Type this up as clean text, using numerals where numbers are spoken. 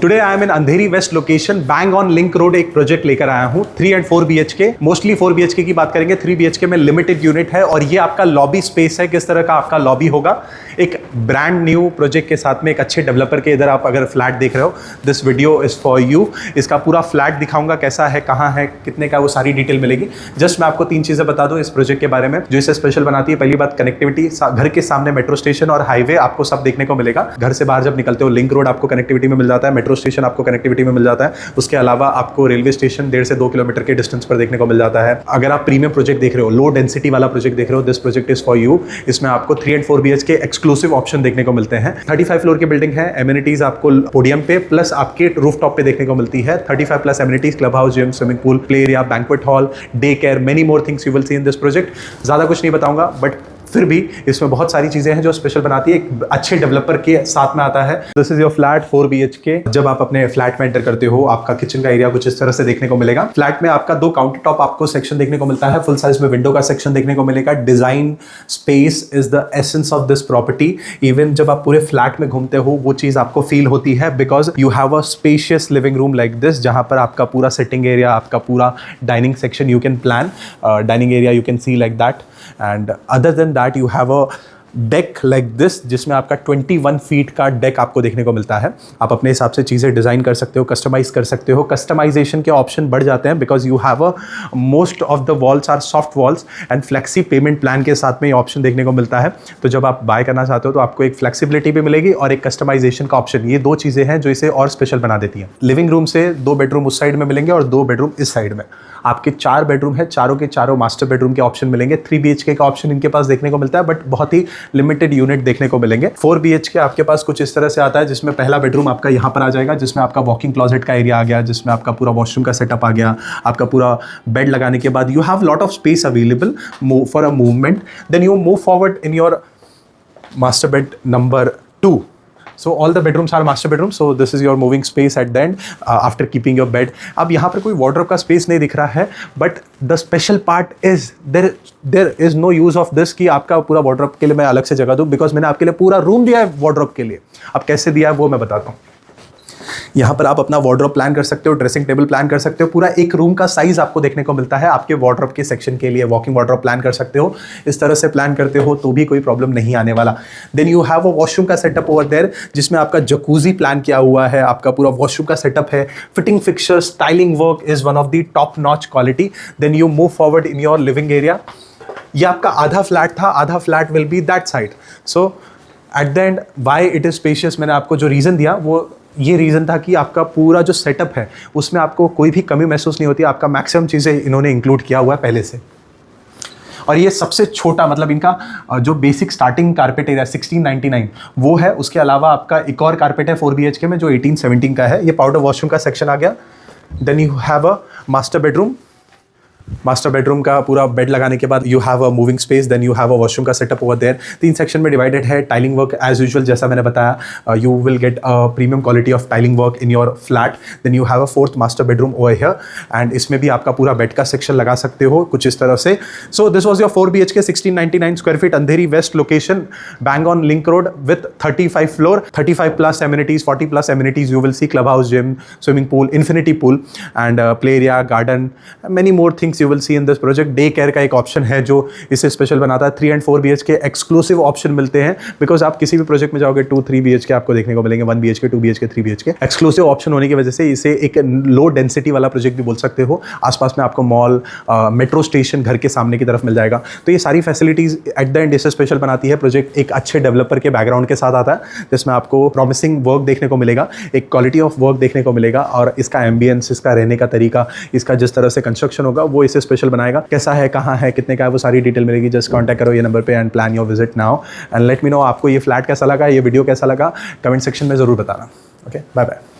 Today I am in Andheri west location, bang on link road. एक project लेकर आया हूँ 3 and 4 BHK। मोस्टली 4 BHK की बात करेंगे, 3 BHK में लिमिटेड यूनिट है और ये आपका लॉबी स्पेस है। किस तरह का आपका लॉबी होगा, एक ब्रांड न्यू प्रोजेक्ट के साथ में एक अच्छे डेवलपर के इधर आप अगर फ्लैट देख रहे हो, this video is for you. इसका पूरा फ्लैट दिखाऊंगा, कैसा है, कहाँ है, कितने का, वो सारी डिटेल मिलेगी। जस्ट मैं आपको 3 चीज़ें बता दूँ इस प्रोजेक्ट के बारे में जो इसे स्पेशल बनाती है। पहली बात कनेक्टिविटी, घर के सामने मेट्रो स्टेशन और हाईवे आपको सब देखने को मिलेगा। घर से बाहर जब निकलते हो लिंक रोड आपको कनेक्टिविटी में मिल जाता है, मेट्रो स्टेशन आपको कनेक्टिविटी में मिल जाता है। उसके अलावा आपको रेलवे स्टेशन 1.5 से 2 किलोमीटर के डिस्टेंस पर देखने को मिल जाता है। अगर आप प्रीमियम प्रोजेक्ट देख रहे हो, लो डेंसिटी वाला प्रोजेक्ट देख रहे हो, this project is for you. इसमें आपको 3 and 4 BHK एक्सक्लूसिव ऑप्शन देखने को मिलते हैं। 35 फ्लोर की बिल्डिंग है। एमिनिटीज आपको पोडियम पे प्लस आपके रूफ टॉप पे देखने को मिलती है। 35 plus amenities, club house, gym, swimming pool, play area, banquet hall, day care, many more things you will see in this project. ज्यादा कुछ नहीं बताऊंगा, बट फिर भी इसमें बहुत सारी चीजें हैं जो स्पेशल बनाती है, एक अच्छे डेवलपर के साथ में आता है। This is your flat 4 BHK। जब आप अपने फ्लैट में एंटर करते हो, आपका किचन का एरिया कुछ इस तरह से देखने को मिलेगा। फ्लैट में आपका 2 काउंटर टॉप आपको सेक्शन देखने को मिलता है। फुल साइज में विंडो का सेक्शन देखने को मिलेगा। Design space is the essence of this property. Even जब आप पूरे फ्लैट में घूमते हो वो चीज आपको फील होती है, because you have a spacious living room like this, जहां पर आपका पूरा सिटिंग एरिया, आपका पूरा dining section you can plan, dining area you can see like that. And other than that you have a deck like this, जिसमें आपका 21 feet का deck आपको देखने को मिलता है। आप अपने हिसाब से चीज़ें डिज़ाइन कर सकते हो, कस्टमाइज कर सकते हो। कस्टमाइजेशन के ऑप्शन बढ़ जाते हैं because you have a most of the walls are soft walls and flexi payment plan के साथ में ये ऑप्शन देखने को मिलता है। तो जब आप बाय करना चाहते हो तो आपको एक फ्लेक्सिबिलिटी भी मिलेगी और एक कस्टमाइजेशन का ऑप्शन। ये 2 चीज़ें हैं जो इसे और स्पेशल बना देती हैं। लिविंग रूम से 2 बेडरूम उस साइड में मिलेंगे और 2 बेडरूम इस साइड में। आपके 4 बेडरूम है, चारों के चारों मास्टर बेडरूम के ऑप्शन मिलेंगे। 3 BHK का ऑप्शन इनके पास देखने को मिलता है, बट बहुत ही लिमिटेड यूनिट देखने को मिलेंगे। 4 BHK आपके पास कुछ इस तरह से आता है, जिसमें पहला बेडरूम आपका यहाँ पर आ जाएगा, जिसमें आपका वॉकिंग क्लॉजेट का एरिया आ गया, जिसमें आपका पूरा वॉशरूम का सेटअप आ गया। आपका पूरा बेड लगाने के बाद you have lot of space available for a movement. Then you move forward in your master bed number 2. So all the bedrooms are master bedrooms. So this is your moving space at the end after keeping your bed. अब यहाँ पर कोई wardrobe का space नहीं दिख रहा है, but the special part is there is no use of this कि आपका पूरा wardrobe के लिए मैं अलग से जगह दूँ, because मैंने आपके लिए पूरा room दिया है wardrobe के लिए। अब कैसे दिया है वो मैं बताता हूँ। यहाँ पर आप अपना वार्डरोब प्लान कर सकते हो, ड्रेसिंग टेबल प्लान कर सकते हो। पूरा एक रूम का साइज आपको देखने को मिलता है। आपके वार्डरोब के सेक्शन के लिए वॉकिंग वार्डरोब प्लान कर सकते हो। इस तरह से प्लान करते हो तो भी कोई प्रॉब्लम नहीं आने वाला। Then you have a washroom का सेटअप ओवर देयर, जिसमें आपका जकूजी प्लान किया हुआ है। आपका पूरा वॉशरूम का सेटअप है। Fitting fixture, styling work is one of the top notch quality. Then you move forward in your living area. ये आपका आधा फ्लैट था, आधा flat will be that side. So at the end why it is spacious, मैंने आपको जो reason दिया वो ये रीज़न था कि आपका पूरा जो सेटअप है उसमें आपको कोई भी कमी महसूस नहीं होती। आपका मैक्सिमम चीज़ें इन्होंने इंक्लूड किया हुआ है पहले से। और ये सबसे छोटा, मतलब इनका जो बेसिक स्टार्टिंग कारपेट एरिया 1699 वो है। उसके अलावा आपका एक और कारपेट है 4 BHK में जो 1817 का है। ये पाउडर वॉशरूम का सेक्शन आ गया। Then you have a master bedroom. Master bedroom का पूरा बेड लगाने के बाद you have a moving space. Then you have a washroom का सेटअप ओवर देयर। 3 सेक्शन में डिवाइडेड है। टाइलिंग वर्क एज यूजुअल, जैसा मैंने बताया, you will get a premium quality of tiling work in your flat. Then you have a 4th master bedroom over here and इसमें भी आपका पूरा bed का सेक्शन लगा सकते हो कुछ इस तरह से। So this was your 4 BHK 1699 square feet, Andheri west location, bang on link road with 35 floor, 35 plus amenities, 40 plus amenities you will see, club house, gym, swimming pool, infinity pool and play area, garden, many more things you will see in this project. Day care का एक option है जो इसे special बनाता है। 3 and 4 BHK exclusive option मिलते हैं, because आप किसी भी प्रोजेक्ट में जाओगे 2, 3 BHK आपको देखने को मिलेंगे। 1 BHK, 2 BHK, 3 BHK exclusive option होने की वजह से इसे एक लो डेंसिटी वाला प्रोजेक्ट भी बोल सकते हो। आसपास में आपको मॉल, मेट्रो स्टेशन घर के सामने की तरफ मिल जाएगा। तो ये सारी फैसिलिटीज एट द एंड इसे स्पेशल बनाती है। प्रोजेक्ट एक अच्छे डेवलपर के बैकग्राउंड के साथ आता है, जिसमें आपको प्रॉमिसिंग वर्क देखने को मिलेगा, एक क्वालिटी ऑफ वर्क देखने को मिलेगा और इसका एम्बियंस, इसका रहने का तरीका, इसका जिस तरह से कंस्ट्रक्शन होगा वो इसे स्पेशल बनाएगा। कैसा है, कहाँ है, कितने का है, वो सारी डिटेल मिलेगी। जस्ट कांटेक्ट करो ये नंबर पे and plan your visit now and let me know आपको ये फ्लैट कैसा लगा, ये वीडियो कैसा लगा, कमेंट सेक्शन में ज़रूर बताना। Okay, bye bye.